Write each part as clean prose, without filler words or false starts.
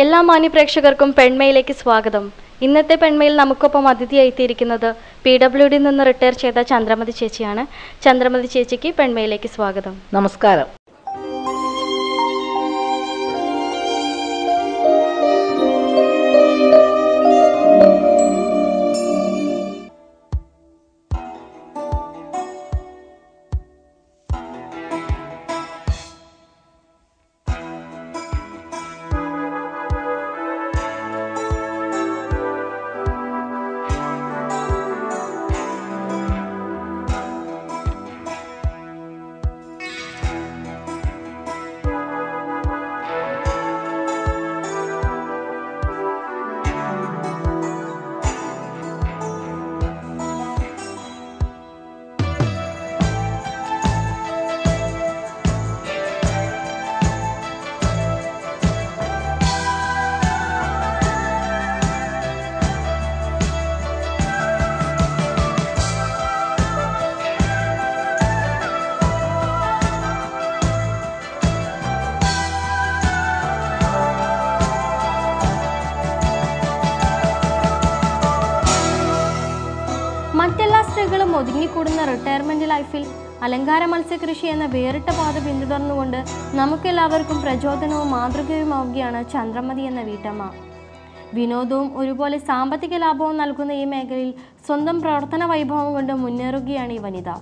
എല്ലാ മാന്യപ്രേക്ഷകർക്കും പെൺമയിലേക്ക് സ്വാഗതം. ഇന്നത്തെ പെൺമയിൽ നമുക്കൊപ്പം അതിഥിയായിത്തിയിരിക്കുന്നത് PWD നിന്ന് റിട്ടയർ ചെയ്ത ചന്ദ്രമതി ചേച്ചിയാണ്. ചന്ദ്രമതി ചേച്ചിക്ക് പെൺമയിലേക്ക് സ്വാഗതം. നമസ്കാരം. മറ്റെല്ലാ സ്ത്രീകളും ഒതുങ്ങിക്കൂടുന്ന റിട്ടയർമെന്റ് ലൈഫിൽ അലങ്കാര മത്സ്യകൃഷി എന്ന വേറിട്ട പാത പിന്തുടർന്നുകൊണ്ട് നമുക്കെല്ലാവർക്കും പ്രചോദനവും മാതൃകയുമാവുകയാണ് ചന്ദ്രമതി എന്ന വീട്ടമ്മ. വിനോദവും ഒരുപോലെ സാമ്പത്തിക ലാഭവും നൽകുന്ന ഈ മേഖലയിൽ സ്വന്തം പ്രവർത്തന വൈഭവം കൊണ്ട് മുന്നേറുകയാണ് ഈ വനിത.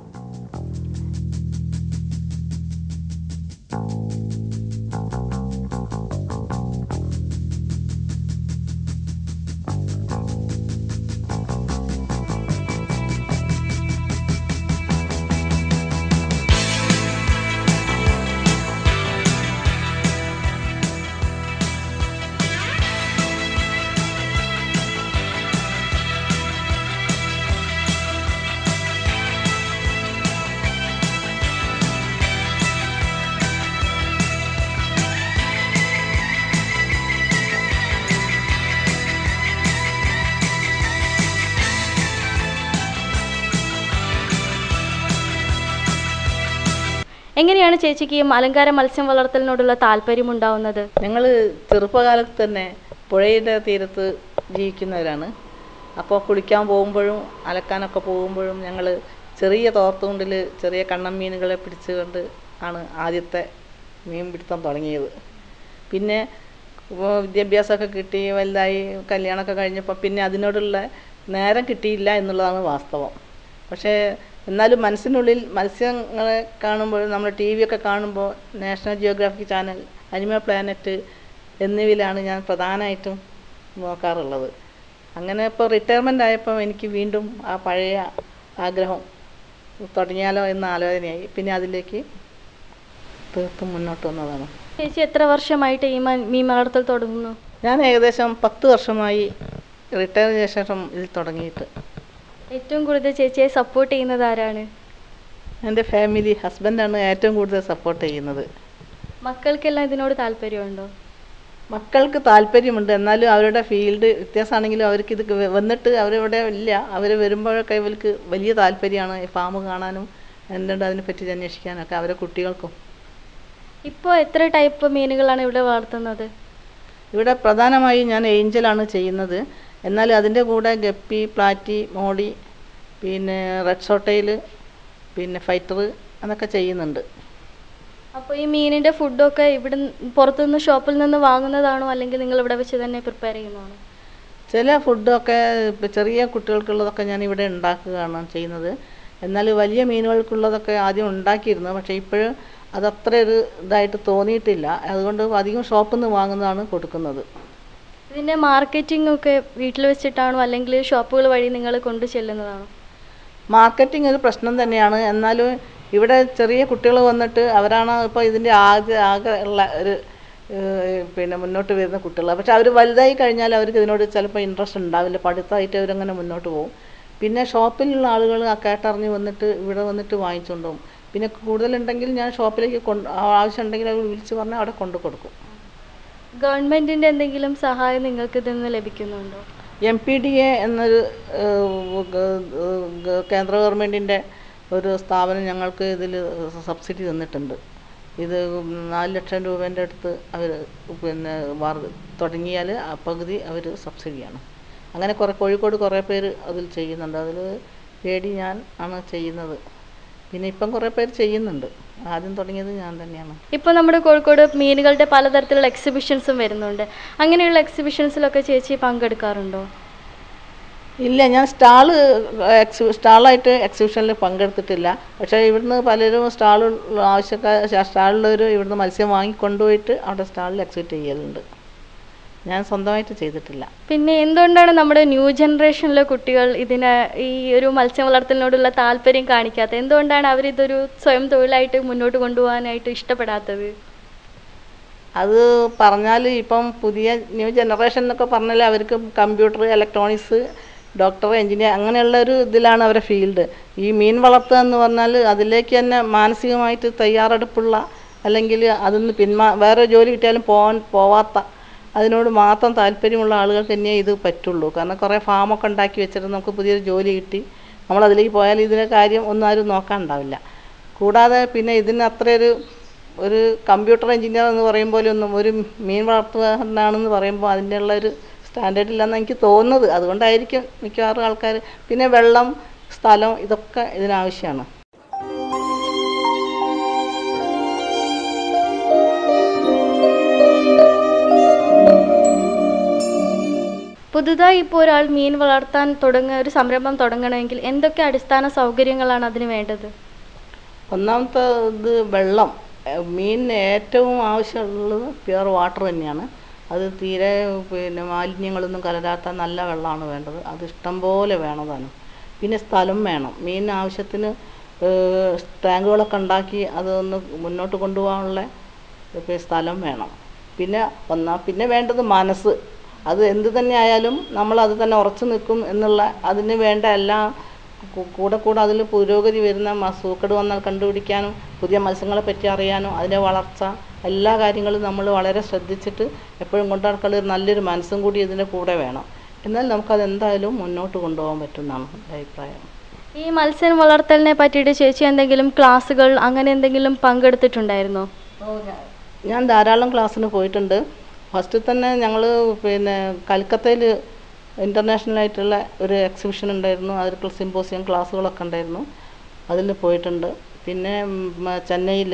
എങ്ങനെയാണ് ചേച്ചിക്ക് ഈ അലങ്കാര മത്സ്യം വളർത്തലിനോടുള്ള താല്പര്യം ഉണ്ടാവുന്നത്? ഞങ്ങൾ ചെറുപ്പകാലത്ത് തന്നെ പുഴയുടെ തീരത്ത് ജീവിക്കുന്നവരാണ്. അപ്പോൾ കുളിക്കാൻ പോകുമ്പോഴും അലക്കാനൊക്കെ പോകുമ്പോഴും ഞങ്ങൾ ചെറിയ തോർത്തുകൊണ്ടിൽ ചെറിയ കണ്ണൻ മീനുകളെ പിടിച്ചുകൊണ്ട് ആണ് ആദ്യത്തെ മീൻ പിടുത്തം തുടങ്ങിയത്. പിന്നെ വിദ്യാഭ്യാസമൊക്കെ കിട്ടി വലുതായി കല്യാണമൊക്കെ കഴിഞ്ഞപ്പോൾ പിന്നെ അതിനോടുള്ള നേരം കിട്ടിയില്ല എന്നുള്ളതാണ് വാസ്തവം. പക്ഷേ എന്നാലും മനസ്സിനുള്ളിൽ മത്സ്യങ്ങളെ കാണുമ്പോൾ നമ്മൾ TV ഒക്കെ കാണുമ്പോൾ national geographic channel, animal planet എന്നിവയിലാണ് ഞാൻ പ്രധാനമായിട്ടും നോക്കാറുള്ളത്. അങ്ങനെ ഇപ്പോൾ റിട്ടയർമെൻ്റ് ആയപ്പോൾ എനിക്ക് വീണ്ടും ആ പഴയ ആഗ്രഹം തുടങ്ങിയാലോ എന്ന ആലോചനയായി. പിന്നെ അതിലേക്ക് തീർത്തും മുന്നോട്ട് വന്നതാണ്. ചേച്ചി എത്ര വർഷമായിട്ട് ഈ മീൻ വളർത്തൽ തുടങ്ങുന്നു? ഞാൻ ഏകദേശം 10 വർഷമായി റിട്ടയർ ചെയ്ത ശേഷം ഇതിൽ തുടങ്ങിയിട്ട്. ഏറ്റവും കൂടുതൽ ചേച്ചിയെ സപ്പോർട്ട് ചെയ്യുന്നത് ആരാണ്? എൻ്റെ ഫാമിലി, ഹസ്ബൻഡാണ് ഏറ്റവും കൂടുതൽ സപ്പോർട്ട് ചെയ്യുന്നത്. മക്കൾക്കെല്ലാം ഇതിനോട് താല്പര്യമുണ്ടോ? മക്കൾക്ക് താല്പര്യമുണ്ട്, എന്നാലും അവരുടെ ഫീൽഡ് വ്യത്യാസമാണെങ്കിലും അവർക്ക് ഇത് വന്നിട്ട് അവരിവിടെ ഇല്ല. അവർ വരുമ്പോഴൊക്കെ ഇവർക്ക് വലിയ താല്പര്യമാണ് ഈ ഫാം കാണാനും എന്തുണ്ട് അതിനെപ്പറ്റി അന്വേഷിക്കാനൊക്കെ അവരെ കുട്ടികൾക്കും. ഇപ്പോൾ എത്ര ടൈപ്പ് മീനുകളാണ് ഇവിടെ വളർത്തുന്നത്? ഇവിടെ പ്രധാനമായും ഞാൻ ഏഞ്ചലാണ് ചെയ്യുന്നത്. എന്നാൽ അതിൻ്റെ കൂടെ ഗപ്പി, പ്ലാറ്റി, മോടി, പിന്നെ റെഡ് സോട്ടയിൽ, പിന്നെ ഫൈറ്റർ അതൊക്കെ ചെയ്യുന്നുണ്ട്. അപ്പോൾ ഈ മീനിൻ്റെ ഫുഡൊക്കെ ഇവിടെ പുറത്തുനിന്ന് ഷോപ്പിൽ നിന്ന് വാങ്ങുന്നതാണോ അല്ലെങ്കിൽ നിങ്ങൾ ഇവിടെ വെച്ച് തന്നെ പ്രിപ്പയർ ചെയ്യുന്നതാണോ? ചില ഫുഡൊക്കെ ചെറിയ കുട്ടികൾക്കുള്ളതൊക്കെ ഞാൻ ഇവിടെ ഉണ്ടാക്കുകയാണ് ചെയ്യുന്നത്. എന്നാൽ വലിയ മീനുകൾക്കുള്ളതൊക്കെ ആദ്യം ഉണ്ടാക്കിയിരുന്നു. പക്ഷേ ഇപ്പോഴും അതത്ര ഒരു ഇതായിട്ട് തോന്നിയിട്ടില്ല. അതുകൊണ്ട് അധികം ഷോപ്പിൽ നിന്ന് വാങ്ങുന്നതാണ് കൊടുക്കുന്നത്. ഇതിൻ്റെ മാർക്കറ്റിംഗ് ഒക്കെ വീട്ടിൽ വെച്ചിട്ടാണോ അല്ലെങ്കിൽ ഷോപ്പുകൾ വഴി നിങ്ങൾ കൊണ്ടു ചെല്ലുന്നതാണോ? മാർക്കറ്റിംഗ് ഒരു പ്രശ്നം തന്നെയാണ്. എന്നാലും ഇവിടെ ചെറിയ കുട്ടികൾ വന്നിട്ട് അവരാണ് ഇപ്പോൾ ഇതിൻ്റെ ആകെ ഉള്ള ഒരു പിന്നെ മുന്നോട്ട് വരുന്ന കുട്ടികൾ. പക്ഷെ അവർ വലുതായി കഴിഞ്ഞാൽ അവർക്ക് ഇതിനോട് ചിലപ്പോൾ ഇൻട്രസ്റ്റ് ഉണ്ടാവില്ല. പഠിത്തമായിട്ട് അവരങ്ങനെ മുന്നോട്ട് പോകും. പിന്നെ ഷോപ്പിലുള്ള ആളുകൾ കേട്ടറിഞ്ഞ് വന്നിട്ട് ഇവിടെ വന്നിട്ട് വാങ്ങിച്ചുകൊണ്ട് പോകും. പിന്നെ കൂടുതലുണ്ടെങ്കിൽ ഞാൻ ഷോപ്പിലേക്ക് ആവശ്യമുണ്ടെങ്കിൽ അവർ വിളിച്ച് പറഞ്ഞാൽ അവിടെ കൊണ്ടു കൊടുക്കും. ഗവൺമെൻറ്റിൻ്റെ എന്തെങ്കിലും സഹായം നിങ്ങൾക്ക് ഇതിൽ നിന്ന് ലഭിക്കുന്നുണ്ടോ? MPDA എന്നൊരു കേന്ദ്ര ഗവൺമെൻറ്റിൻ്റെ ഒരു സ്ഥാപനം ഞങ്ങൾക്ക് ഇതിൽ സബ്സിഡി തന്നിട്ടുണ്ട്. ഇത് 4 ലക്ഷം രൂപേൻ്റെ അടുത്ത് അവർ പിന്നെ തുടങ്ങിയാൽ ആ പകുതി അവർ സബ്സിഡിയാണ്. അങ്ങനെ കോഴിക്കോട് കുറേ പേര് അതിൽ ചെയ്യുന്നുണ്ട്. അതിൽ പേടി ഞാൻ ആണ് ചെയ്യുന്നത്. പിന്നെ ഇപ്പം കുറേ പേര് ചെയ്യുന്നുണ്ട്. ആദ്യം തുടങ്ങിയത് ഞാൻ തന്നെയാണ്. ഇപ്പോൾ നമ്മുടെ കോഴിക്കോട് മീനുകളുടെ പലതരത്തിലുള്ള എക്സിബിഷൻസും വരുന്നുണ്ട്. അങ്ങനെയുള്ള എക്സിബിഷൻസിലൊക്കെ ചേച്ചി പങ്കെടുക്കാറുണ്ടോ? ഇല്ല, ഞാൻ സ്റ്റാളായിട്ട് എക്സിബിഷനിൽ പങ്കെടുത്തിട്ടില്ല. പക്ഷേ ഇവിടുന്ന് പലരും സ്റ്റാളുള്ളവർ ഇവിടുന്ന് മത്സ്യം വാങ്ങിക്കൊണ്ടുപോയിട്ട് അവിടെ സ്റ്റാളിൽ എക്സിബിറ്റ് ചെയ്യലുണ്ട്. ഞാൻ സ്വന്തമായിട്ട് ചെയ്തിട്ടില്ല. പിന്നെ എന്തുകൊണ്ടാണ് നമ്മുടെ ന്യൂ ജനറേഷനിലെ കുട്ടികൾ ഈ ഒരു മത്സ്യം വളർത്തലിനോടുള്ള താല്പര്യം കാണിക്കാത്തത്? എന്തുകൊണ്ടാണ് അവരിതൊരു സ്വയം തൊഴിലായിട്ട് മുന്നോട്ട് കൊണ്ടുപോകാനായിട്ട് ഇഷ്ടപ്പെടാത്തത്? അത് പറഞ്ഞാൽ ഇപ്പം പുതിയ ന്യൂ ജനറേഷൻ എന്നൊക്കെ പറഞ്ഞാൽ അവർക്ക് കമ്പ്യൂട്ടർ, ഇലക്ട്രോണിക്സ്, ഡോക്ടർ, എഞ്ചിനീയർ അങ്ങനെയുള്ള ഒരു ഇതിലാണ് അവരുടെ ഫീൽഡ്. ഈ മീൻ വളർത്തുക എന്ന് പറഞ്ഞാൽ അതിലേക്ക് തന്നെ മാനസികമായിട്ട് തയ്യാറെടുപ്പുള്ള, അല്ലെങ്കിൽ അതിന്ന് വേറെ ജോലി കിട്ടിയാലും പോവാത്ത, അതിനോട് മാത്രം താല്പര്യമുള്ള ആളുകൾക്ക് തന്നെ ഇത് പറ്റുള്ളൂ. കാരണം കുറേ ഫാമൊക്കെ ഉണ്ടാക്കി വെച്ചിട്ട് നമുക്ക് പുതിയൊരു ജോലി കിട്ടി നമ്മളതിലേക്ക് പോയാൽ ഇതിൻ്റെ കാര്യം ഒന്നും ആരും നോക്കാനുണ്ടാവില്ല. കൂടാതെ പിന്നെ ഇതിന് ഒരു കമ്പ്യൂട്ടർ എഞ്ചിനീയർ എന്ന് പറയും പോലെ ഒന്നും ഒരു മീൻ വളർത്തുകാരനാണെന്ന് പറയുമ്പോൾ അതിൻ്റെ ഉള്ളൊരു സ്റ്റാൻഡേർഡ് ഇല്ലെന്നാണ് എനിക്ക് തോന്നുന്നത്. അതുകൊണ്ടായിരിക്കും മിക്കവാറും ആൾക്കാർ. പിന്നെ വെള്ളം, സ്ഥലം ഇതൊക്കെ ഇതിനാവശ്യമാണ്. പുതുതായി ഇപ്പോൾ ഒരാൾ മീൻ വളർത്താൻ ഒരു സംരംഭം തുടങ്ങണമെങ്കിൽ എന്തൊക്കെ അടിസ്ഥാന സൗകര്യങ്ങളാണ് അതിന് വേണ്ടത്? ഒന്നാമത്തെ ഇത് വെള്ളം. മീനിന് ഏറ്റവും ആവശ്യമുള്ളത് പ്യുവർ വാട്ടർ തന്നെയാണ്. അത് തീരെ പിന്നെ മാലിന്യങ്ങളൊന്നും കലരാത്ത നല്ല വെള്ളമാണ് വേണ്ടത്. അത് ഇഷ്ടം പോലെ വേണതാണ്. പിന്നെ സ്ഥലം വേണം. മീനിന് ആവശ്യത്തിന് ടാങ്കുകളൊക്കെ ഉണ്ടാക്കി അതൊന്ന് മുന്നോട്ട് കൊണ്ടുപോകാനുള്ള സ്ഥലം വേണം. പിന്നെ വേണ്ടത് മനസ്സ്. അത് എന്ത് തന്നെ ആയാലും നമ്മളത് തന്നെ ഉറച്ചു നിൽക്കും എന്നുള്ള അതിന് വേണ്ട എല്ലാ കൂടെ അതിൽ പുരോഗതി വരുന്ന സൂക്കേട് വന്നാൽ കണ്ടുപിടിക്കാനും പുതിയ മത്സ്യങ്ങളെ പറ്റി അറിയാനും അതിൻ്റെ വളർച്ച എല്ലാ കാര്യങ്ങളും നമ്മൾ വളരെ ശ്രദ്ധിച്ചിട്ട് എപ്പോഴും കൊണ്ടുനടക്കുന്ന നല്ലൊരു മനസ്സും കൂടി ഇതിൻ്റെ കൂടെ വേണം. എന്നാൽ നമുക്കത് എന്തായാലും മുന്നോട്ട് കൊണ്ടുപോകാൻ പറ്റുമെന്നാണ് എൻ്റെ അഭിപ്രായം. ഈ മത്സ്യം വളർത്തലിനെ പറ്റിയിട്ട് ചേച്ചി എന്തെങ്കിലും ക്ലാസ്സുകൾ അങ്ങനെ എന്തെങ്കിലും പങ്കെടുത്തിട്ടുണ്ടായിരുന്നോ? ഞാൻ ധാരാളം ക്ലാസ്സിന് പോയിട്ടുണ്ട്. ഫസ്റ്റ് തന്നെ ഞങ്ങൾ പിന്നെ കൽക്കത്തയിൽ ഇൻ്റർനാഷണലായിട്ടുള്ള ഒരു എക്സിബിഷൻ ഉണ്ടായിരുന്നു. അതിൽ സിമ്പോസിയം ക്ലാസ്സുകളൊക്കെ ഉണ്ടായിരുന്നു. അതിൽ പോയിട്ടുണ്ട്. പിന്നെ ചെന്നൈയിൽ,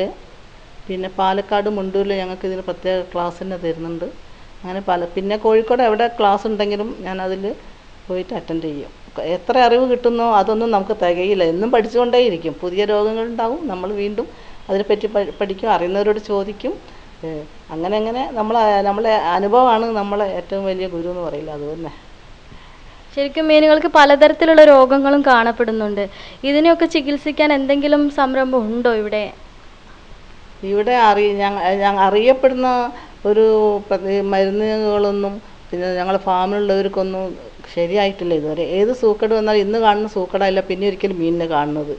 പിന്നെ പാലക്കാട്, മുണ്ടൂരിൽ ഞങ്ങൾക്ക് ഇതിന് പ്രത്യേക ക്ലാസ് തന്നെ തരുന്നുണ്ട്. അങ്ങനെ പിന്നെ കോഴിക്കോട് എവിടെ ക്ലാസ് ഉണ്ടെങ്കിലും ഞാൻ അതിൽ പോയിട്ട് അറ്റൻഡ് ചെയ്യും. എത്ര അറിവ് കിട്ടുന്നോ അതൊന്നും നമുക്ക് തികയില്ല. എന്നും പഠിച്ചുകൊണ്ടേയിരിക്കും. പുതിയ രോഗങ്ങളുണ്ടാവും. നമ്മൾ വീണ്ടും അതിനെപ്പറ്റി പഠിക്കും, അറിയുന്നവരോട് ചോദിക്കും. അങ്ങനെ നമ്മളെ അനുഭവമാണ് നമ്മളെ ഏറ്റവും വലിയ ഗുരു എന്ന് പറയില്ല, അത് തന്നെ. ശരിക്കും മീനുകൾക്ക് പലതരത്തിലുള്ള രോഗങ്ങളും കാണപ്പെടുന്നുണ്ട്. ഇതിനെയൊക്കെ ചികിത്സിക്കാൻ എന്തെങ്കിലും സംരംഭം ഉണ്ടോ ഇവിടെ? ഇവിടെ അറിയപ്പെടുന്ന ഒരു മരുന്നുകളൊന്നും പിന്നെ ഞങ്ങളുടെ ഫാമിലുള്ളവർക്കൊന്നും ശരിയായിട്ടില്ല ഇതുവരെ. ഏത് സൂക്കേട് വന്നാൽ ഇന്ന് കാണുന്ന സൂക്കേടല്ല പിന്നെ ഒരിക്കലും മീനിനെ കാണുന്നത്.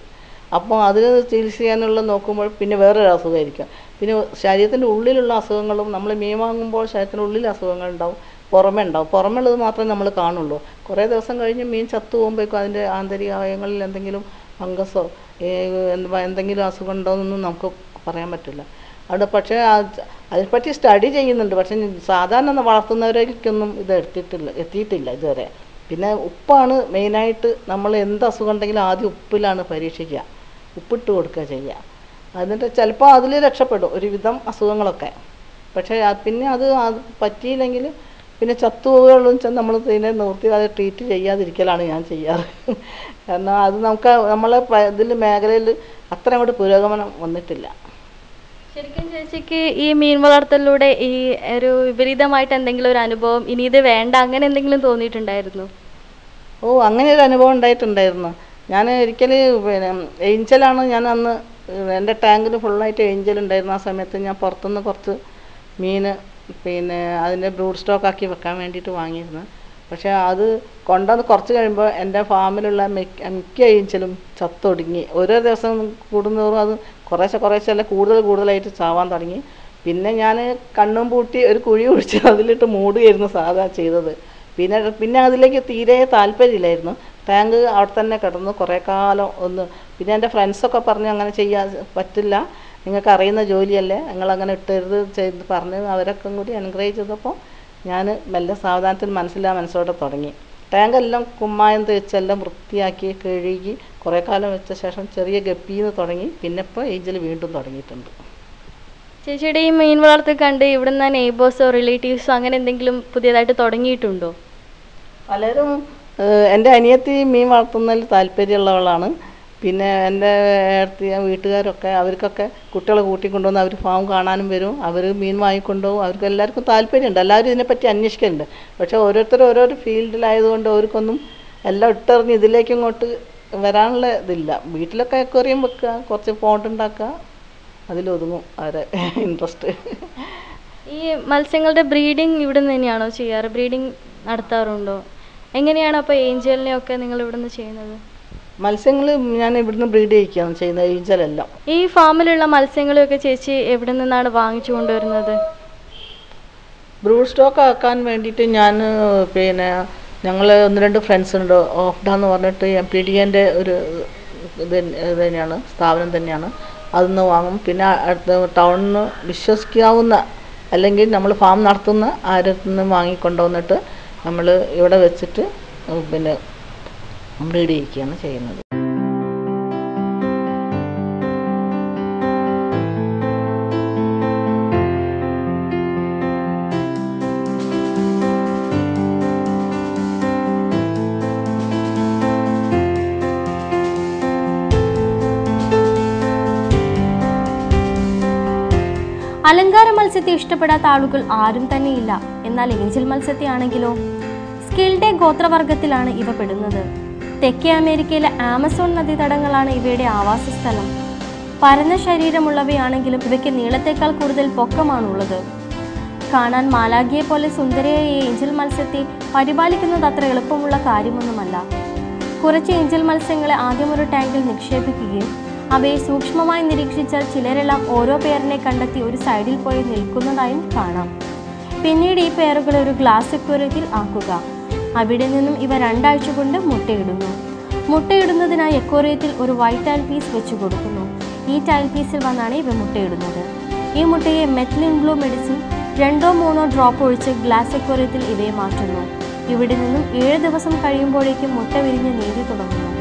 അപ്പോൾ അതിന് ചികിത്സ ചെയ്യാനുള്ള നോക്കുമ്പോൾ പിന്നെ വേറൊരു അസുഖമായിരിക്കും. പിന്നെ ശരീരത്തിൻ്റെ ഉള്ളിലുള്ള അസുഖങ്ങളും നമ്മൾ മീൻ വാങ്ങുമ്പോൾ ശരീരത്തിൻ്റെ ഉള്ളിൽ അസുഖങ്ങളുണ്ടാവും, പുറമേ ഉണ്ടാവും. പുറമേ ഉള്ളത് മാത്രമേ നമ്മൾ കാണുള്ളൂ. കുറേ ദിവസം കഴിഞ്ഞ് മീൻ ചത്തു പോകുമ്പോഴേക്കും അതിൻ്റെ ആന്തരിക അവയവങ്ങളിൽ എന്തെങ്കിലും ഫംഗസോ എന്തെങ്കിലും അസുഖം ഉണ്ടോ എന്നൊന്നും നമുക്ക് പറയാൻ പറ്റില്ല. അവിടെ പക്ഷേ അതിനെപ്പറ്റി സ്റ്റഡി ചെയ്യുന്നുണ്ട്. പക്ഷേ സാധാരണ വളർത്തുന്നവരേക്കൊന്നും ഇത് എത്തിയിട്ടില്ല ഇതുവരെ. പിന്നെ ഉപ്പാണ് മെയിനായിട്ട്. നമ്മൾ എന്ത് അസുഖം ഉണ്ടെങ്കിലും ആദ്യം ഉപ്പിലാണ് പരീക്ഷിക്കുക, ഉപ്പിട്ട് കൊടുക്കുക ചെയ്യുക. എന്നിട്ട് ചിലപ്പോൾ അതിൽ രക്ഷപ്പെടും ഒരുവിധം അസുഖങ്ങളൊക്കെ. പക്ഷേ പിന്നെ അത് പറ്റിയില്ലെങ്കിൽ പിന്നെ ചത്തുപോകുകയുള്ളൂ വെച്ചാൽ നമ്മൾ ഇതിനെ നിർത്തി അത് ട്രീറ്റ് ചെയ്യാതിരിക്കലാണ് ഞാൻ ചെയ്യാറ്. കാരണം അത് നമ്മളെ മേഖലയിൽ അത്ര അങ്ങോട്ട് പുരോഗമനം വന്നിട്ടില്ല. ശരിക്കും ചേച്ചിക്ക് ഈ മീൻ വളർത്തലിലൂടെ ഈ ഒരു വിപരീതമായിട്ട് എന്തെങ്കിലും ഒരു അനുഭവം, ഇനി ഇത് വേണ്ട അങ്ങനെ എന്തെങ്കിലും തോന്നിയിട്ടുണ്ടായിരുന്നു? അങ്ങനെ ഒരു അനുഭവം ഉണ്ടായിട്ടുണ്ടായിരുന്നു. ഞാൻ ഒരിക്കൽ പിന്നെ ഏഞ്ചലാണ് ഞാൻ അന്ന് എൻ്റെ ടാങ്കിൽ ഫുള്ളായിട്ട് ഏഞ്ചൽ ഉണ്ടായിരുന്നു. ആ സമയത്ത് ഞാൻ പുറത്തുനിന്ന് കുറച്ച് മീൻ പിന്നെ അതിൻ്റെ ബ്രൂഡ് സ്റ്റോക്കാക്കി വെക്കാൻ വേണ്ടിയിട്ട് വാങ്ങിയിരുന്നു. പക്ഷേ അത് കൊണ്ടുവന്ന് കുറച്ച് കഴിയുമ്പോൾ എൻ്റെ ഫാമിലുള്ള മിക്ക ഏഞ്ചലും ചത്തൊടുങ്ങി. ഓരോ ദിവസം കൂടുന്നതോറും അത് കുറേശ്ശെ അല്ല കൂടുതലായിട്ട് ചാവാൻ തുടങ്ങി. പിന്നെ ഞാൻ കണ്ണും പൂട്ടി ഒരു കുഴി കുഴിച്ച് അതിലിട്ട് മൂടുകയായിരുന്നു സാധാ ചെയ്തത്. പിന്നെ അതിലേക്ക് തീരെ താല്പര്യമില്ലായിരുന്നു. ടാങ്ക് അവിടെ തന്നെ കിടന്നു കുറേ കാലം. പിന്നെ എൻ്റെ ഫ്രണ്ട്സൊക്കെ പറഞ്ഞു അങ്ങനെ ചെയ്യാൻ പറ്റില്ല, നിങ്ങൾക്ക് അറിയുന്ന ജോലിയല്ലേ, നിങ്ങളങ്ങനെ ഇട്ടരുത് ചെയ്ത് പറഞ്ഞ് അവരൊക്കെ കൂടി എൻകറേജ് ചെയ്തപ്പോൾ ഞാൻ മെല്ലെ സാവധാനത്തിൽ മനസ്സോടെ തുടങ്ങി. ടാങ്കെല്ലാം കുമ്മായം തേച്ചെല്ലാം വൃത്തിയാക്കി കഴുകി കുറേ കാലം വെച്ച ശേഷം ചെറിയ ഗപ്പിന്ന് തുടങ്ങി. പിന്നെ ഇപ്പോൾ ഏഞ്ചൽ വീണ്ടും തുടങ്ങിയിട്ടുണ്ട്. ചേച്ചിയുടെ ഈ മീൻ വളർത്തൽ കണ്ട് ഇവിടുന്ന് നെയ്ബേഴ്സോ റിലേറ്റീവ്സോ അങ്ങനെ എന്തെങ്കിലും പുതിയതായിട്ട് തുടങ്ങിയിട്ടുണ്ടോ? പലരും എൻ്റെ അനിയത്തി മീൻ വളർത്തുന്നതിൽ താല്പര്യമുള്ളവളാണ്. പിന്നെ എൻ്റെ വീട്ടുകാരൊക്കെ അവർക്കൊക്കെ കുട്ടികളെ കൂട്ടിക്കൊണ്ടുവന്ന് അവർ ഫാം കാണാനും വരും. അവർ മീൻ വാങ്ങിക്കൊണ്ടുപോകും. അവർക്ക് എല്ലാവർക്കും താല്പര്യമുണ്ട്. എല്ലാവരും ഇതിനെപ്പറ്റി അന്വേഷിക്കലുണ്ട്. പക്ഷേ ഓരോരുത്തരും ഓരോരോ ഫീൽഡിലായതുകൊണ്ട് അവർക്കൊന്നും എല്ലാം ഇട്ടെറിഞ്ഞ് ഇതിലേക്ക് ഇങ്ങോട്ട് വരാനുള്ള ഇതില്ല. വീട്ടിലൊക്കെ അക്വേറിയം വെക്കുക, കുറച്ച് പോണ്ട് ഉണ്ടാക്കുക, അതിലൊതുങ്ങും അവരെ ഇൻട്രസ്റ്റ്. ഈ മത്സ്യങ്ങളുടെ ബ്രീഡിങ് ഇവിടെ നിന്ന് തന്നെയാണോ ചെയ്യാറ്? ബ്രീഡിങ് നടത്താറുണ്ടോ? എങ്ങനെയാണ് അപ്പോൾ ഏഞ്ചലിനെയൊക്കെ നിങ്ങൾ ഇവിടുന്ന് ചെയ്യുന്നത്? മത്സ്യങ്ങൾ ഞാൻ ഇവിടുന്ന് ബ്രീഡ് ചെയ്യിക്കുകയാണ് ചെയ്യുന്നത്, ഏഞ്ചലെല്ലാം. ഈ ഫാമിലുള്ള മത്സ്യങ്ങളെയൊക്കെ ചേച്ചി എവിടെ നിന്നാണ് വാങ്ങിച്ചു കൊണ്ടുവരുന്നത്? ബ്രൂഡ് സ്റ്റോക്ക് ആക്കാൻ വേണ്ടിയിട്ട് ഞാൻ പിന്നെ ഞങ്ങൾ 1-2 ഫ്രണ്ട്സ് ഉണ്ട്. ഓഫ്ഡ എന്ന് പറഞ്ഞിട്ട് MPDAൻ്റെ ഒരു ഇത് തന്നെയാണ്, സ്ഥാപനം തന്നെയാണ്. അതിൽ നിന്ന് വാങ്ങും. പിന്നെ അടുത്ത ടൗണിൽ നിന്ന് വിശ്വസിക്കാവുന്ന അല്ലെങ്കിൽ നമ്മൾ ഫാം നടത്തുന്ന ആരിൽ നിന്ന് വാങ്ങിക്കൊണ്ടുവന്നിട്ട് നമ്മൾ ഇവിടെ വെച്ചിട്ട് പിന്നെ ബ്രീഡ് ചെയ്യിക്കുകയാണ് ചെയ്യുന്നത്. അലങ്കാര മത്സ്യത്തെ ഇഷ്ടപ്പെടാത്ത ആളുകൾ ആരും തന്നെയില്ല. എന്നാൽ ഏഞ്ചൽ മത്സ്യത്തെ ആണെങ്കിലോ? സ്കിൽഡേ ഗോത്രവർഗത്തിലാണ് ഇവ പെടുന്നത്. തെക്കേ അമേരിക്കയിലെ ആമസോൺ നദീതടങ്ങളാണ് ഇവയുടെ ആവാസ സ്ഥലം. പരന്ന ശരീരമുള്ളവയാണെങ്കിലും ഇവയ്ക്ക് നീളത്തേക്കാൾ കൂടുതൽ പൊക്കമാണുള്ളത്. കാണാൻ മാലാഖിയെ പോലെ സുന്ദരിയായ ഏഞ്ചൽ മത്സ്യത്തെ പരിപാലിക്കുന്നത് അത്ര എളുപ്പമുള്ള കാര്യമൊന്നുമല്ല. കുറച്ച് ഏഞ്ചൽ മത്സ്യങ്ങളെ ആദ്യം ഒരു ടാങ്കിൽ നിക്ഷേപിക്കുകയും അവയെ സൂക്ഷ്മമായി നിരീക്ഷിച്ചാൽ ചിലരെല്ലാം ഓരോ പേരിനെ കണ്ടെത്തി ഒരു സൈഡിൽ പോയി നിൽക്കുന്നതായും കാണാം. പിന്നീട് ഈ പേരുകളെ ഒരു ഗ്ലാസ് അക്വേറിയത്തിൽ ആക്കുക. അവിടെ നിന്നും ഇവ 2 ആഴ്ച കൊണ്ട് മുട്ടയിടുന്നു. മുട്ടയിടുന്നതിനായി അക്വേറിയത്തിൽ ഒരു വൈറ്റ് ടൈൽ പീസ് വെച്ച് കൊടുക്കുന്നു. ഈ ടൈൽ പീസിൽ വന്നാണ് ഇവ മുട്ടയിടുന്നത്. ഈ മുട്ടയെ മെത്തിലിൻ ബ്ലൂ മെഡിസിൻ 2-3 ഡ്രോപ്പ് ഒഴിച്ച് ഗ്ലാസ് അക്വേറിയത്തിൽ ഇവയെ മാറ്റുന്നു. ഇവിടെ നിന്നും 7 ദിവസം കഴിയുമ്പോഴേക്കും മുട്ട വിരിഞ്ഞ് നീന്തി തുടങ്ങുന്നു.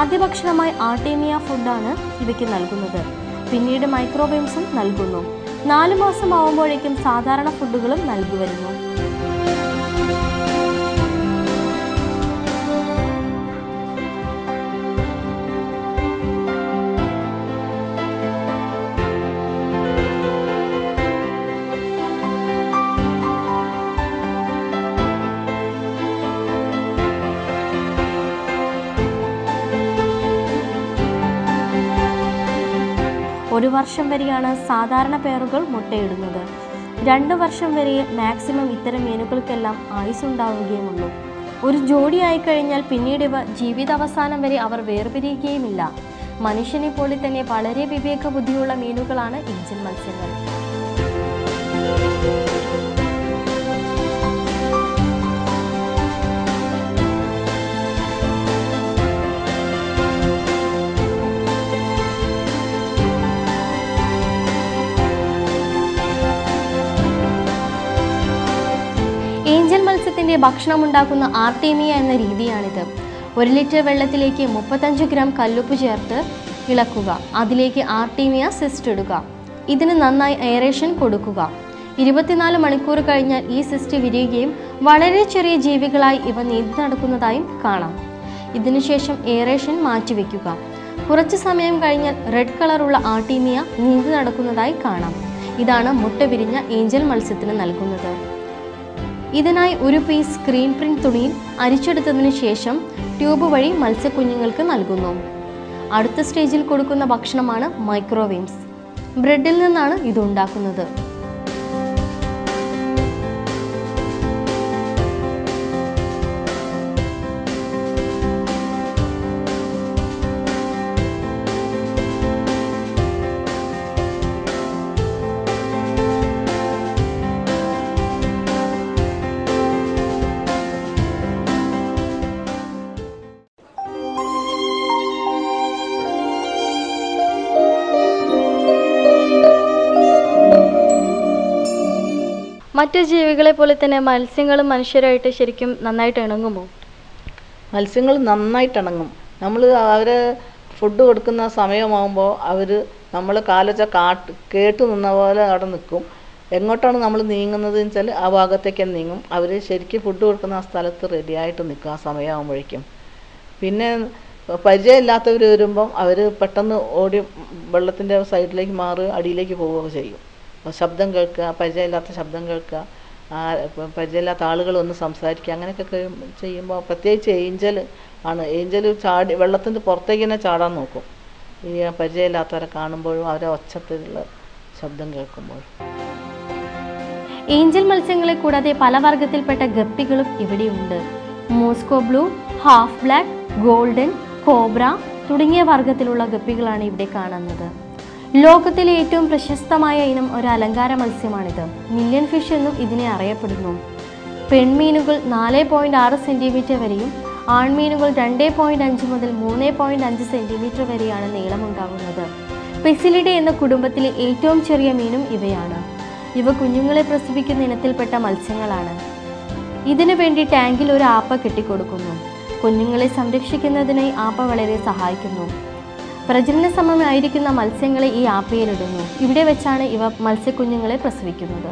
ആദ്യ ഭക്ഷണമായി ആർട്ടേമിയ ഫുഡാണ് ഇവയ്ക്ക് നൽകുന്നത്. പിന്നീട് മൈക്രോവേവ്സും നൽകുന്നു. 4 മാസം ആവുമ്പോഴേക്കും സാധാരണ ഫുഡുകളും നൽകി വരുന്നു. ഒരു വർഷം വരെയാണ് സാധാരണ പേറുകൾ മുട്ടയിടുന്നത്. 2 വർഷം വരെ മാക്സിമം ഇത്തരം മീനുകൾക്കെല്ലാം ആയുസ്സുണ്ടാവുകയുമുള്ളൂ. ഒരു ജോഡിയായി കഴിഞ്ഞാൽ പിന്നീട് ഇവ ജീവിതാവസാനം വരെ അവർ വേർപിരിയുകയുമില്ല. മനുഷ്യനെ പോലെ തന്നെ വളരെ വിവേക ബുദ്ധിയുള്ള മീനുകളാണ് ഏഞ്ചൽ മത്സ്യങ്ങൾ. ഏഞ്ചൽ മത്സ്യത്തിൻ്റെ ഭക്ഷണമുണ്ടാക്കുന്ന ആർട്ടേമിയ എന്ന രീതിയാണിത്. 1 ലിറ്റർ വെള്ളത്തിലേക്ക് 35 ഗ്രാം കല്ലുപ്പ് ചേർത്ത് ഇളക്കുക. അതിലേക്ക് ആർട്ടേമിയ സിസ്റ്റ് ഇടുക. ഇതിന് നന്നായി എയറേഷൻ കൊടുക്കുക. 24 മണിക്കൂർ കഴിഞ്ഞാൽ ഈ സിസ്റ്റ് വിരിയുകയും വളരെ ചെറിയ ജീവികളായി ഇവ നീന്തി നടക്കുന്നതായും കാണാം. ഇതിനുശേഷം എയറേഷൻ മാറ്റിവെക്കുക. കുറച്ച് സമയം കഴിഞ്ഞാൽ റെഡ് കളറുള്ള ആർട്ടേമിയ നീന്തി നടക്കുന്നതായി കാണാം. ഇതാണ് മുട്ട വിരിഞ്ഞ ഏഞ്ചൽ മത്സ്യത്തിന് നൽകുന്നത്. ഇതിനായി ഒരു പീസ് സ്ക്രീൻ പ്രിന്റ് തുണിയിൽ അരിച്ചെടുത്തതിനു ശേഷം ട്യൂബ് വഴി മത്സ്യക്കുഞ്ഞുങ്ങൾക്ക് നൽകുന്നു. അടുത്ത സ്റ്റേജിൽ കൊടുക്കുന്ന ഭക്ഷണമാണ് മൈക്രോവേവ്സ്. ബ്രെഡിൽ നിന്നാണ് ഇത് ഉണ്ടാക്കുന്നത്. മറ്റു ജീവികളെ പോലെ തന്നെ മത്സ്യങ്ങളും മനുഷ്യരായിട്ട് ശരിക്കും നന്നായിട്ട് ഇണങ്ങുമോ? മത്സ്യങ്ങൾ നന്നായിട്ട് ഇണങ്ങും. നമ്മൾ അവരെ ഫുഡ് കൊടുക്കുന്ന സമയമാകുമ്പോൾ അവർ നമ്മൾ കാലച്ച കേട്ട് നിന്ന പോലെ അവിടെ നിൽക്കും. എങ്ങോട്ടാണ് നമ്മൾ നീങ്ങുന്നത് വെച്ചാൽ ആ ഭാഗത്തേക്ക് നീങ്ങും. അവർ ശരിക്കും ഫുഡ് കൊടുക്കുന്ന ആ സ്ഥലത്ത് റെഡിയായിട്ട് നിൽക്കും ആ സമയമാകുമ്പോഴേക്കും. പിന്നെ പരിചയമില്ലാത്തവർ വരുമ്പം അവർ പെട്ടെന്ന് ഓടി വെള്ളത്തിൻ്റെ സൈഡിലേക്ക് മാറി അടിയിലേക്ക് പോവുകയൊക്കെ ചെയ്യും. ശബ്ദം കേൾക്കുക, പരിചയമില്ലാത്ത ശബ്ദം കേൾക്കുക, പരിചയമില്ലാത്ത ആളുകൾ ഒന്ന് സംസാരിക്കുക, അങ്ങനെയൊക്കെ ചെയ്യുമ്പോൾ പ്രത്യേകിച്ച് ഏഞ്ചൽ ചാടി വെള്ളത്തിൻ്റെ പുറത്തേക്ക് തന്നെ ചാടാൻ നോക്കും. ഈ പരിചയമില്ലാത്തവരെ കാണുമ്പോഴും അവരെ ഒച്ചത്തിലുള്ള ശബ്ദം കേൾക്കുമ്പോഴും. ഏഞ്ചൽ മത്സ്യങ്ങളെ കൂടാതെ പല വർഗത്തിൽപ്പെട്ട ഗപ്പികളും ഇവിടെയുണ്ട്. Moscow blue, half black, golden, cobra തുടങ്ങിയ വർഗത്തിലുള്ള ഗപ്പികളാണ് ഇവിടെ കാണുന്നത്. ലോകത്തിലെ ഏറ്റവും പ്രശസ്തമായ ഇനം ഒരു അലങ്കാര മത്സ്യമാണിത്. മില്യൺ ഫിഷ് എന്നും ഇതിനെ അറിയപ്പെടുന്നു. പെൺമീനുകൾ 4.6 സെൻറ്റിമീറ്റർ വരെയും ആൺമീനുകൾ 2.5 മുതൽ 3.5 സെൻറ്റിമീറ്റർ വരെയാണ് നീളമുണ്ടാകുന്നത്. പെസിലിഡേ എന്ന കുടുംബത്തിലെ ഏറ്റവും ചെറിയ മീനും ഇവയാണ്. ഇവ കുഞ്ഞുങ്ങളെ പ്രസവിക്കുന്ന ഇനത്തിൽപ്പെട്ട മത്സ്യങ്ങളാണ്. ഇതിനു വേണ്ടി ടാങ്കിൽ ഒരു ആപ്പ കെട്ടിക്കൊടുക്കുന്നു. കുഞ്ഞുങ്ങളെ സംരക്ഷിക്കുന്നതിനായി ആപ്പ വളരെ സഹായിക്കുന്നു. പ്രജനന സമയമായിരിക്കുന്ന മത്സ്യങ്ങളെ ഈ ആപ്പയിലിടുന്നു. ഇവിടെ വെച്ചാണ് ഇവ മത്സ്യക്കുഞ്ഞുങ്ങളെ പ്രസവിക്കുന്നത്.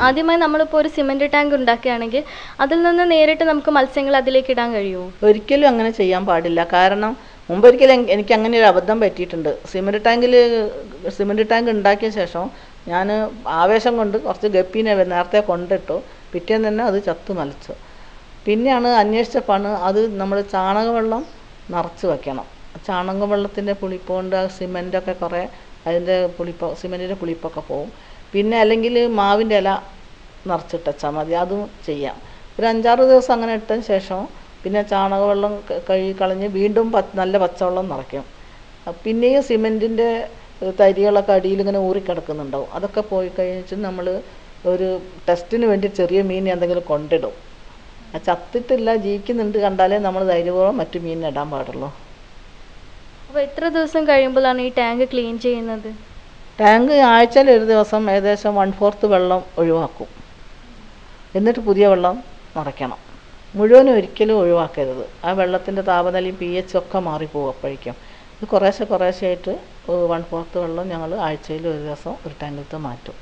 ആദ്യമായി നമ്മളിപ്പോൾ ഒരു സിമൻറ്റ് ടാങ്ക് ഉണ്ടാക്കുകയാണെങ്കിൽ അതിൽ നിന്ന് നേരിട്ട് നമുക്ക് മത്സ്യങ്ങൾ അതിലേക്ക് ഇടാൻ കഴിയുമോ? ഒരിക്കലും അങ്ങനെ ചെയ്യാൻ പാടില്ല. കാരണം മുമ്പൊരിക്കലും എനിക്ക് അങ്ങനെ ഒരു അബദ്ധം പറ്റിയിട്ടുണ്ട്. സിമൻറ്റ് ടാങ്ക് ഉണ്ടാക്കിയ ശേഷം ഞാൻ ആവേശം കൊണ്ട് കുറച്ച് ഗപ്പീനെ നേരത്തെ കൊണ്ടിട്ടു. പിറ്റേന്ന് തന്നെ അത് ചത്തു മലച്ചു. പിന്നെയാണ് അന്വേഷിച്ചപ്പോഴാണ് അത് നമ്മൾ ചാണകവെള്ളം നിറച്ച് വയ്ക്കണം. ചാണകവെള്ളത്തിൻ്റെ പുളിപ്പ് കൊണ്ട് സിമൻറ്റൊക്കെ കുറേ അതിൻ്റെ സിമൻറ്റിൻ്റെ പുളിപ്പൊക്കെ പോവും. പിന്നെ അല്ലെങ്കിൽ മാവിൻ്റെ ഇല നിറച്ചിട്ടാൽ മതി, അതും ചെയ്യാം. ഒരു 5-6 ദിവസം അങ്ങനെ ഇട്ടതിന് ശേഷം പിന്നെ ചാണകവെള്ളം കഴുകി കളഞ്ഞ് വീണ്ടും നല്ല പച്ചവെള്ളം നിറയ്ക്കും. പിന്നെയും സിമൻറ്റിൻ്റെ തരികളൊക്കെ അടിയിൽ ഇങ്ങനെ ഊറിക്കിടക്കുന്നുണ്ടാവും. അതൊക്കെ പോയി കഴിഞ്ഞിട്ട് നമ്മൾ ഒരു ടെസ്റ്റിന് വേണ്ടി ചെറിയ മീൻ എന്തെങ്കിലും കൊണ്ടിടും. ചത്തിട്ടില്ല ജീവിക്കുന്നുണ്ട് കണ്ടാലേ നമ്മൾ ധൈര്യപൂർവ്വം മറ്റു മീനിനെ ഇടാൻ പാടുള്ളൂ. അപ്പോൾ എത്ര ദിവസം കഴിയുമ്പോഴാണ് ഈ ടാങ്ക് ക്ലീൻ ചെയ്യുന്നത്? ടാങ്ക് ആഴ്ചയിൽ ഒരു ദിവസം ഏകദേശം 1/4 വെള്ളം ഒഴിവാക്കും. എന്നിട്ട് പുതിയ വെള്ളം നിറയ്ക്കണം. മുഴുവനും ഒരിക്കലും ഒഴിവാക്കരുത്. ആ വെള്ളത്തിൻ്റെ താപനിലയും pH ഒക്കെ മാറിപ്പോകും അപ്പോഴേക്കും. ഇത് കുറേശ്ശെയായിട്ട് 1/4 വെള്ളം ഞങ്ങൾ ആഴ്ചയിൽ ഒരു ദിവസം ഒരു ടാങ്കിലത്തെ മാറ്റും.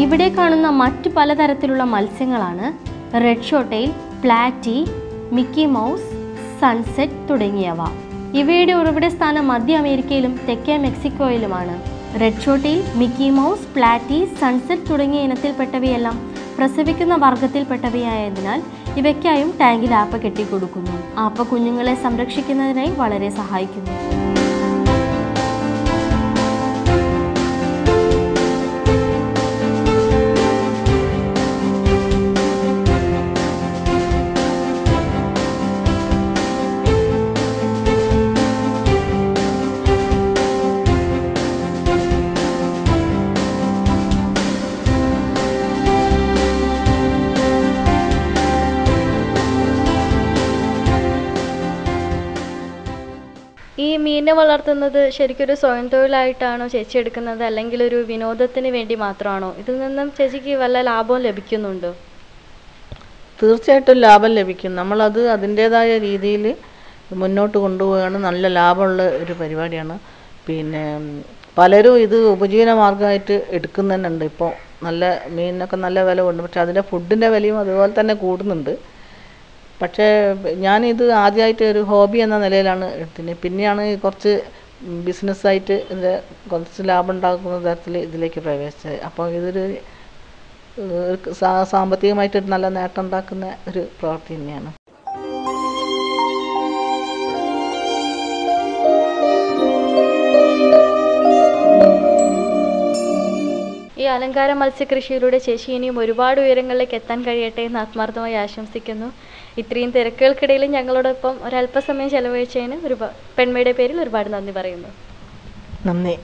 ഇവിടെ കാണുന്ന മറ്റു പലതരത്തിലുള്ള മത്സ്യങ്ങളാണ് red short tail, platy, Mickey Mouse, sunset തുടങ്ങിയവ. ഇവയുടെ ഉറവിട സ്ഥാനം മധ്യ അമേരിക്കയിലും തെക്കേ മെക്സിക്കോയിലുമാണ്. Red short tail, Mickey Mouse, platy, sunset തുടങ്ങിയ ഇനത്തിൽപ്പെട്ടവയെല്ലാം പ്രസവിക്കുന്ന വർഗത്തിൽപ്പെട്ടവയായതിനാൽ ഇവയ്ക്കായും ടാങ്കിൽ ആപ്പ കെട്ടിക്കൊടുക്കുന്നു. ആപ്പ കുഞ്ഞുങ്ങളെ സംരക്ഷിക്കുന്നതിനായി വളരെ സഹായിക്കുന്നു. ഈ മീനിനെ വളർത്തുന്നത് ശരിക്കൊരു സ്വയം തൊഴിലായിട്ടാണോ ചേച്ചി എടുക്കുന്നത്, അല്ലെങ്കിൽ ഒരു വിനോദത്തിന് വേണ്ടി മാത്രമാണോ? ഇതിൽ നിന്നും ചേച്ചിക്ക് വല്ല ലാഭവും ലഭിക്കുന്നുണ്ടോ? തീർച്ചയായിട്ടും ലാഭം ലഭിക്കും. നമ്മളത് അതിൻ്റേതായ രീതിയിൽ മുന്നോട്ട് കൊണ്ടുപോവുകയാണ്. നല്ല ലാഭമുള്ള ഒരു പരിപാടിയാണ്. പിന്നെ പലരും ഇത് ഉപജീവന മാർഗമായിട്ട് എടുക്കുന്നുണ്ട്. ഇപ്പോൾ നല്ല മീനിനൊക്കെ നല്ല വില ഉണ്ട്. പക്ഷെ അതിൻ്റെ ഫുഡിൻ്റെ വിലയും അതുപോലെ തന്നെ കൂടുന്നുണ്ട്. പക്ഷേ ഞാനിത് ആദ്യമായിട്ട് ഒരു ഹോബി എന്ന നിലയിലാണ് എടുത്തത്. പിന്നെയാണ് കുറച്ച് ബിസിനസ്സായിട്ട് ഇതിൻ്റെ കുറച്ച് ലാഭം ഉണ്ടാക്കുന്ന തരത്തിൽ ഇതിലേക്ക് പ്രവേശിച്ചത്. അപ്പോൾ ഇതൊരു സാമ്പത്തികമായിട്ട് നല്ല നേട്ടം ഉണ്ടാക്കുന്ന ഒരു പ്രവൃത്തി തന്നെയാണ്. അലങ്കാര മത്സ്യകൃഷിയിലൂടെ ചേച്ചി ഇനിയും ഒരുപാട് ഉയരങ്ങളിലേക്ക് എത്താൻ കഴിയട്ടെ എന്ന് ആത്മാർത്ഥമായി ആശംസിക്കുന്നു. ഇത്രയും തിരക്കുകൾക്കിടയിലും ഞങ്ങളോടൊപ്പം ഒരല്പസമയം ചെലവഴിച്ചതിന് പെൺമയുടെ പേരിൽ ഒരുപാട് നന്ദി പറയുന്നു. നന്ദി.